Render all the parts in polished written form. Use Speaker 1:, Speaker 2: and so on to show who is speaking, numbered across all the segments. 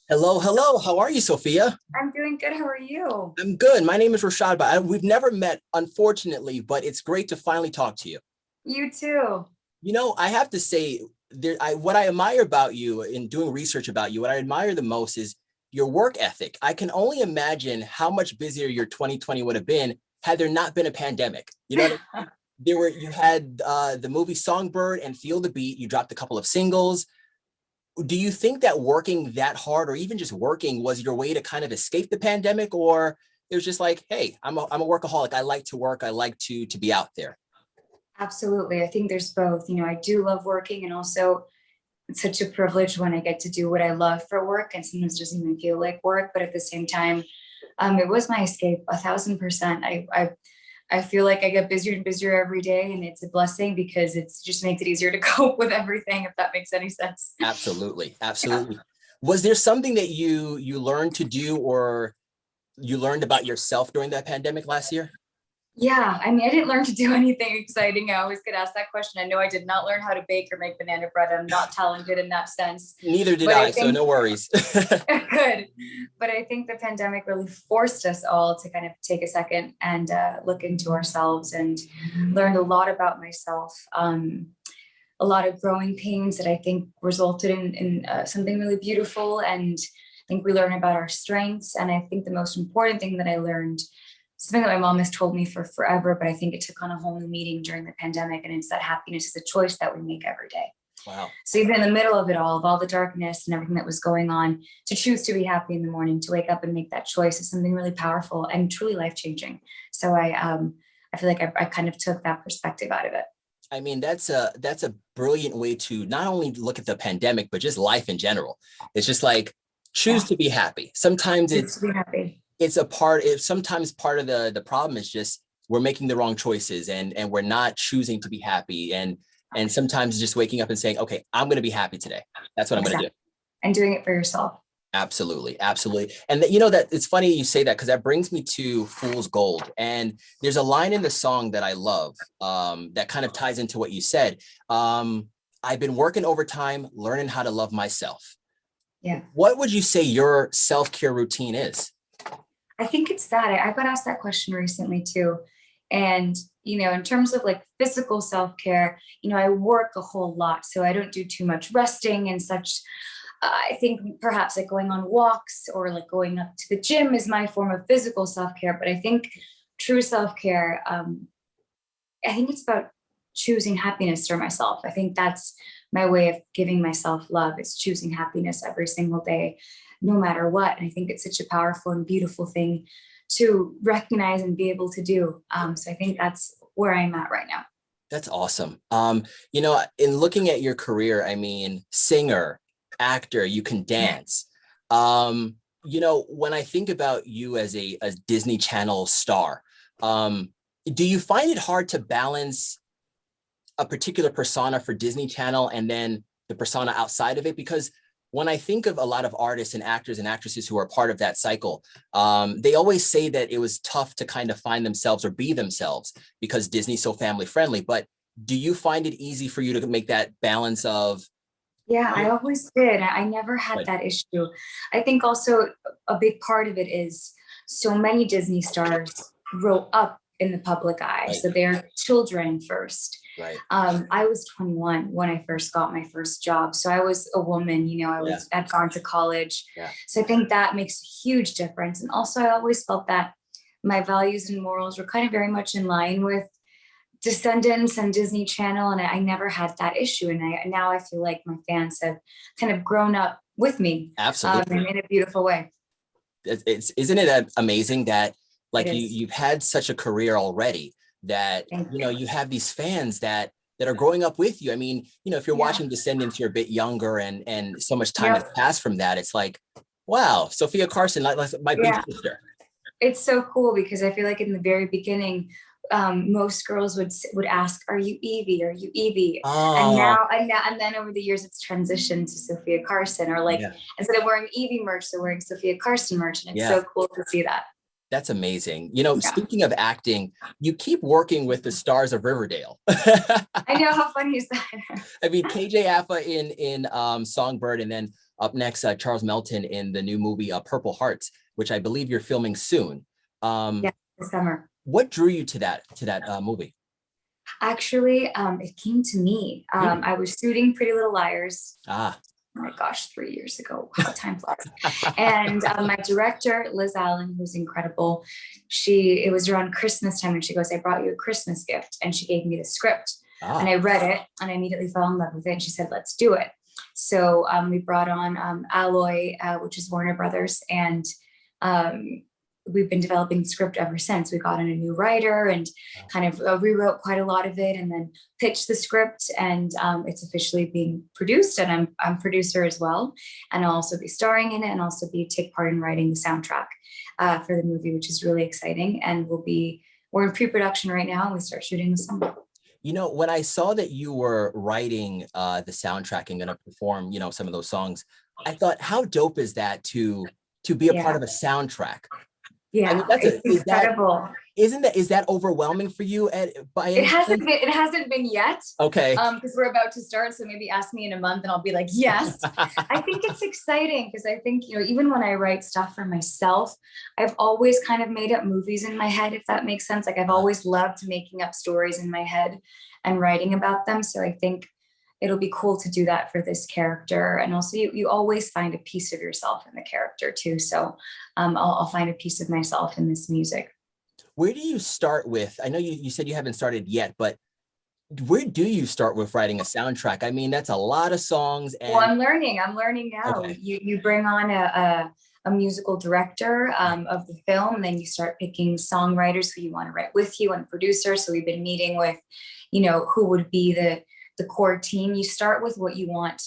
Speaker 1: Hello, hello. How are you, Sophia?
Speaker 2: I'm doing good. How are you?
Speaker 1: I'm good. My name is Rashaud, but we've never met, unfortunately, but it's great to finally talk to you.
Speaker 2: You too.
Speaker 1: I have to say, what I admire about you in doing research about you, what I admire the most is your work ethic. I can only imagine how much busier your 2020 would have been had there not been a pandemic. You know what I mean? You had the movie Songbird and Feel the Beat. You dropped a couple of singles. Do you think that working that hard or even just working was your way to kind of escape the pandemic, or it was just like, hey, I'm a workaholic. I like to work. I like to be out there.
Speaker 2: Absolutely. I think there's both. I do love working, and also it's such a privilege when I get to do what I love for work, and sometimes it doesn't even feel like work, but at the same time, it was my escape 1,000%. I feel like I get busier and busier every day, and it's a blessing because it's just makes it easier to cope with everything, if that makes any sense.
Speaker 1: Absolutely,
Speaker 2: Yeah.
Speaker 1: absolutely. Was there something that you learned to do or you learned about yourself during that pandemic last year?
Speaker 2: Yeah, I mean, I didn't learn to do anything exciting. I always get asked that question. I know I did not learn how to bake or make banana bread. I'm not talented in that sense.
Speaker 1: Neither did
Speaker 2: But I
Speaker 1: I, so
Speaker 2: think
Speaker 1: no worries.
Speaker 2: good. But I think the pandemic really forced us all to kind of take a second and look into ourselves, and learned a lot about myself. A lot of growing pains that I think resulted in something really beautiful. And I think we learn about our strengths. And I think the most important thing that I learned, something that my mom has told me for forever, but I think it took on a whole new meaning during the pandemic. And it's that happiness is a choice that we make every day.
Speaker 1: Wow.
Speaker 2: So even in the middle of it all, of all the darkness and everything that was going on, to choose to be happy in the morning, to wake up and make that choice is something really powerful and truly life-changing. So I feel like I kind of took that perspective out of it.
Speaker 1: I mean, that's a brilliant way to not only look at the pandemic, but just life in general. It's just like choose
Speaker 2: Yeah,
Speaker 1: to be happy. Sometimes
Speaker 2: choose to be happy.
Speaker 1: it's a part, if sometimes part of the problem is just we're making the wrong choices and we're not choosing to be happy. And sometimes just waking up and saying, okay, I'm going to be happy today. That's what I'm going to
Speaker 2: Exactly.
Speaker 1: do.
Speaker 2: And doing it for yourself.
Speaker 1: Absolutely, absolutely. And that it's funny you say that because that brings me to Fool's Gold. And there's a line in the song that I love that kind of ties into what you said. I've been working overtime, learning how to love myself.
Speaker 2: Yeah.
Speaker 1: What would you say your self-care routine is?
Speaker 2: I think it's that. I got asked that question recently too. And, in terms of like physical self-care, I work a whole lot. So I don't do too much resting and such. I think perhaps like going on walks or like going up to the gym is my form of physical self-care. But I think true self-care, I think it's about choosing happiness for myself. I think that's my way of giving myself love, is choosing happiness every single day, no matter what. And I think it's such a powerful and beautiful thing to recognize and be able to do. So I think that's where I'm at right now.
Speaker 1: That's awesome. In looking at your career, I mean, singer, actor, you can
Speaker 2: Yeah.
Speaker 1: dance. When I think about you as a Disney Channel star, do you find it hard to balance a particular persona for Disney Channel and then the persona outside of it? Because when I think of a lot of artists and actors and actresses who are part of that cycle, they always say that it was tough to kind of find themselves or be themselves because Disney's so family friendly. But do you find it easy for you to make that balance of?
Speaker 2: Yeah, I always did. I never had
Speaker 1: Right,
Speaker 2: that issue. I think also a big part of it is so many Disney stars grow up in the public eye.
Speaker 1: right,
Speaker 2: So they're children first.
Speaker 1: right.
Speaker 2: I was 21 when I first got my first job. So I was a woman,
Speaker 1: Yeah,
Speaker 2: I'd gone to college.
Speaker 1: yeah.
Speaker 2: So I think that makes a huge difference. And also I always felt that my values and morals were kind of very much in line with Descendants and Disney Channel, and I never had that issue. And now I feel like my fans have kind of grown up with me,
Speaker 1: Absolutely.
Speaker 2: in a beautiful way.
Speaker 1: It's isn't it amazing that
Speaker 2: It
Speaker 1: like
Speaker 2: is.
Speaker 1: you've had such a career already that
Speaker 2: Thank you.
Speaker 1: you have these fans that are growing up with you. I mean, if you're
Speaker 2: Yeah.
Speaker 1: watching Descendants, you're a bit younger and so much time has
Speaker 2: Yep.
Speaker 1: passed from that. It's like, wow, Sophia Carson, like my big
Speaker 2: Yeah.
Speaker 1: sister.
Speaker 2: It's so cool because I feel like in the very beginning, most girls would ask, "Are you Evie? Are you Evie?" And
Speaker 1: Oh,
Speaker 2: then over the years, it's transitioned to Sophia Carson, or like
Speaker 1: yeah,
Speaker 2: instead of wearing Evie merch, they're wearing Sophia Carson merch, and it's
Speaker 1: yeah.
Speaker 2: so cool to see that.
Speaker 1: That's amazing.
Speaker 2: Yeah,
Speaker 1: Speaking of acting, you keep working with the stars of Riverdale.
Speaker 2: I know. How funny is that?
Speaker 1: I mean, KJ Affa in Songbird, and then Up next, Charles Melton in the new movie Purple Hearts, which I believe you're filming soon.
Speaker 2: Yeah, this summer.
Speaker 1: What drew you to that movie?
Speaker 2: Actually, it came to me. I was shooting Pretty Little Liars.
Speaker 1: Ah.
Speaker 2: Oh my gosh, 3 years ago. How time flies. And my director, Liz Allen, who's incredible, it was around Christmas time, and she goes, I brought you a Christmas gift. And she gave me the script. And I read it, and I immediately fell in love with it. And she said, let's do it. So we brought on Alloy, which is Warner Brothers, and we've been developing the script ever since. We got in a new writer and kind of rewrote quite a lot of it, and then pitched the script, and it's officially being produced, and I'm producer as well, and I'll also be starring in it, and also take part in writing the soundtrack for the movie, which is really exciting. And we're in pre-production right now, and we start shooting this summer.
Speaker 1: You know, when I saw that you were writing the soundtrack and going to perform, you know, some of those songs, I thought, how dope is that to be a part of a soundtrack?
Speaker 2: Yeah, I mean, it's incredible.
Speaker 1: Is that overwhelming for you?
Speaker 2: It hasn't been yet.
Speaker 1: Okay.
Speaker 2: Because we're about to start, so maybe ask me in a month and I'll be like, yes. I think it's exciting because I think, you know, even when I write stuff for myself, I've always kind of made up movies in my head, if that makes sense. Like I've always loved making up stories in my head and writing about them. So I think it'll be cool to do that for this character. And also you always find a piece of yourself in the character too. So I'll find a piece of myself in this music.
Speaker 1: Where do you start with? I know you said you haven't started yet, but where do you start with writing a soundtrack? I mean, that's a lot of songs. And
Speaker 2: well, I'm learning now.
Speaker 1: Okay.
Speaker 2: You bring on a musical director of the film, and then you start picking songwriters who you want to write with you, and producers. So we've been meeting with, you know, who would be the core team. You start with what you want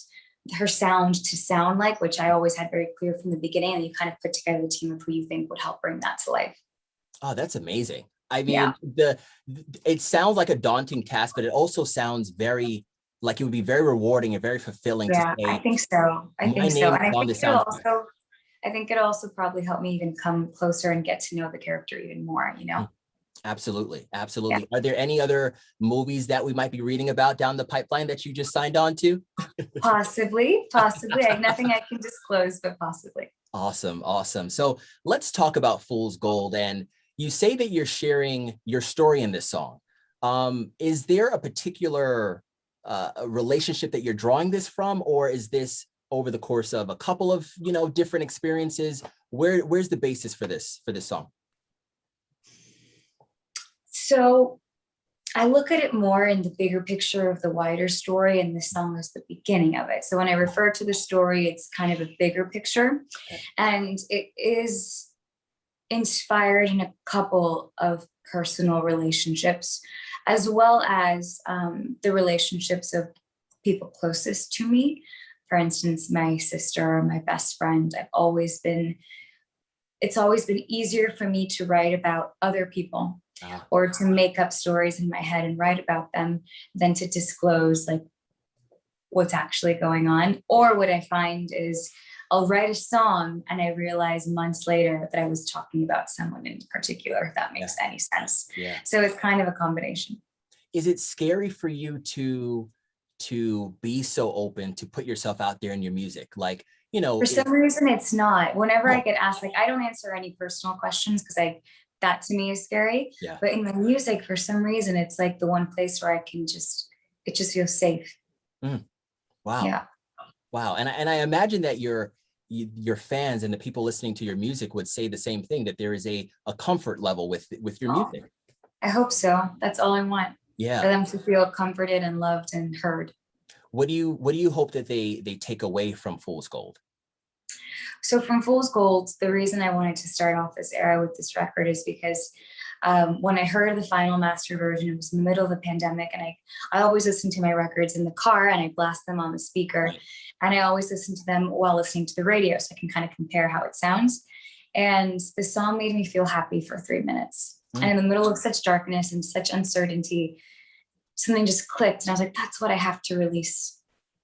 Speaker 2: her sound to sound like, which I always had very clear from the beginning, and you kind of put together the team of who you think would help bring that to life.
Speaker 1: Oh, that's amazing. I mean, it sounds like a daunting task, but it also sounds very, like it would be very rewarding and very fulfilling.
Speaker 2: Yeah,
Speaker 1: to say,
Speaker 2: I think so. And I think it'll also probably help me even come closer and get to know the character even more, you know?
Speaker 1: Absolutely. Yeah. Are there any other movies that we might be reading about down the pipeline that you just signed on to?
Speaker 2: Possibly. I have nothing I can disclose, but possibly.
Speaker 1: Awesome. So let's talk about Fool's Gold. And you say that you're sharing your story in this song. Is there a particular relationship that you're drawing this from, or is this over the course of a couple of, you know, different experiences? Where's the basis for this song?
Speaker 2: So I look at it more in the bigger picture of the wider story, and this song is the beginning of it. So when I refer to the story, it's kind of a bigger picture, and it is inspired in a couple of personal relationships, as well as the relationships of people closest to me. For instance, my sister, my best friend. It's always been easier for me to write about other people or to make up stories in my head and write about them than to disclose like what's actually going on. Or what I find is I'll write a song and I realize months later that I was talking about someone in particular, if that makes any sense.
Speaker 1: Yeah.
Speaker 2: So it's kind of a combination.
Speaker 1: Is it scary for you to be so open, to put yourself out there in your music? Like, you know,
Speaker 2: for some reason it's not. Whenever I get asked, like, I don't answer any personal questions because that to me is scary.
Speaker 1: Yeah.
Speaker 2: But in the music, for some reason, it's like the one place where it just feels safe.
Speaker 1: Wow.
Speaker 2: Yeah.
Speaker 1: Wow. And I imagine that your fans and the people listening to your music would say the same thing, that there is a comfort level with your music.
Speaker 2: I hope so. That's all I want.
Speaker 1: Yeah.
Speaker 2: For them to feel comforted and loved and heard.
Speaker 1: What do you hope that they take away from Fool's Gold?
Speaker 2: So from Fool's Gold, the reason I wanted to start off this era with this record is because when I heard the final master version, it was in the middle of the pandemic, and I always listen to my records in the car and I blast them on the speaker, and I always listen to them while listening to the radio so I can kind of compare how it sounds. And the song made me feel happy for 3 minutes. And in the middle of such darkness and such uncertainty, something just clicked, and I was like, that's what I have to release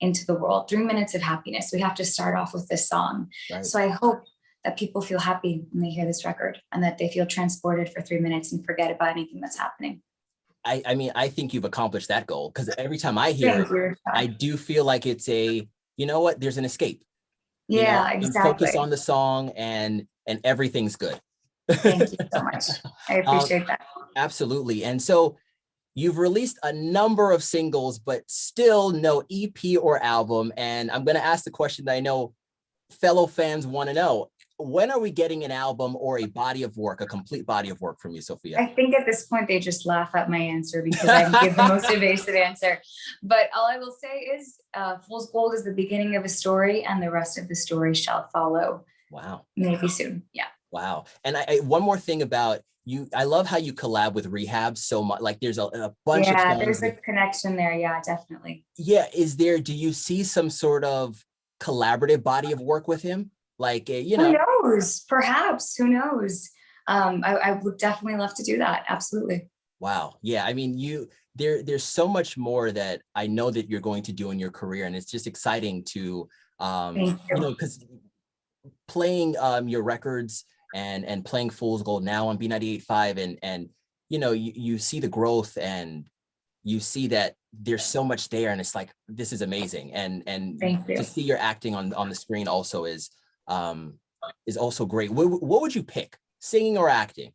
Speaker 2: into the world. 3 minutes of happiness. We have to start off with this song. Right. So I hope that people feel happy when they hear this record, and that they feel transported for 3 minutes and forget about anything that's happening.
Speaker 1: I mean, I think you've accomplished that goal, because every time I hear it, I do feel like it's you know what, there's an escape.
Speaker 2: Yeah,
Speaker 1: I'm focused
Speaker 2: exactly.
Speaker 1: on the song and everything's good.
Speaker 2: Thank you so much. I
Speaker 1: Um,
Speaker 2: appreciate that.
Speaker 1: absolutely. And so you've released a number of singles, but still no EP or album. And I'm going to ask the question that I know fellow fans want to know. When are we getting an album or a body of work, a complete body of work from you, Sofia?
Speaker 2: I think at this point they just laugh at my answer because I give the most evasive answer. But all I will say is Fool's Gold is the beginning of a story and the rest of the story shall follow.
Speaker 1: Wow.
Speaker 2: Maybe soon. Yeah.
Speaker 1: Wow. And one more thing about you, I love how you collab with Rehab so much. Like there's a bunch of
Speaker 2: Yeah,
Speaker 1: songs
Speaker 2: there's a
Speaker 1: with,
Speaker 2: connection there. Yeah, definitely.
Speaker 1: yeah. Do you see some sort of collaborative body of work with him? Like,
Speaker 2: Who knows? Perhaps. Who knows? I would definitely love to do that. Absolutely.
Speaker 1: wow. Yeah. I mean, there's so much more that I know that you're going to do in your career. And it's just exciting to,
Speaker 2: Thank you.
Speaker 1: because playing your records and playing Fool's Gold now on B98.5 and you see the growth and you see that there's so much there and it's like this is amazing and
Speaker 2: Thank you.
Speaker 1: to see your acting on the screen also is also great. What would you pick, singing or acting?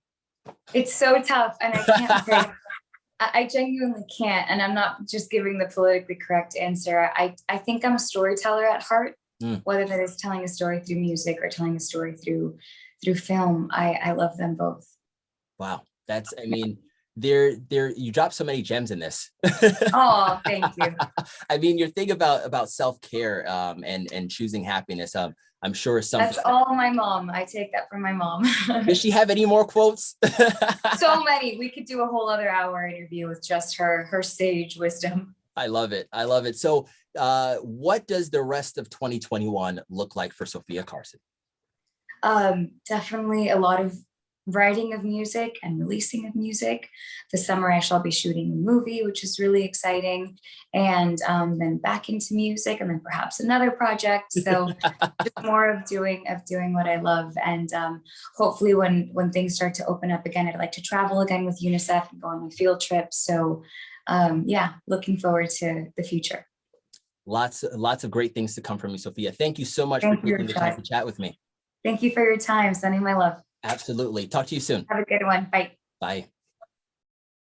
Speaker 2: It's so tough and I can't pick. I genuinely can't. And I'm not just giving the politically correct answer. I think I'm a storyteller at heart, whether that is telling a story through music or telling a story through film. I love them both.
Speaker 1: Wow. That's, I mean, you dropped so many gems in this.
Speaker 2: Oh, thank you.
Speaker 1: I mean, your thing about self-care and choosing happiness, I'm sure something.
Speaker 2: That's all my mom. I take that from my mom.
Speaker 1: Does she have any more quotes?
Speaker 2: So many. We could do a whole other hour interview with just her sage wisdom.
Speaker 1: I love it. I love it. So what does the rest of 2021 look like for Sofia Carson?
Speaker 2: Definitely a lot of writing of music and releasing of music. This summer I shall be shooting a movie, which is really exciting, and then back into music, and then perhaps another project. So just more of doing what I love, and hopefully when things start to open up again, I'd like to travel again with UNICEF and go on my field trips. So yeah, looking forward to the future.
Speaker 1: Lots of great things to come from you, Sofia. Thank you so much for taking the time to chat with me.
Speaker 2: Thank you for your time. Sending my love.
Speaker 1: Absolutely. Talk to you soon.
Speaker 2: Have a good one. Bye.
Speaker 1: Bye.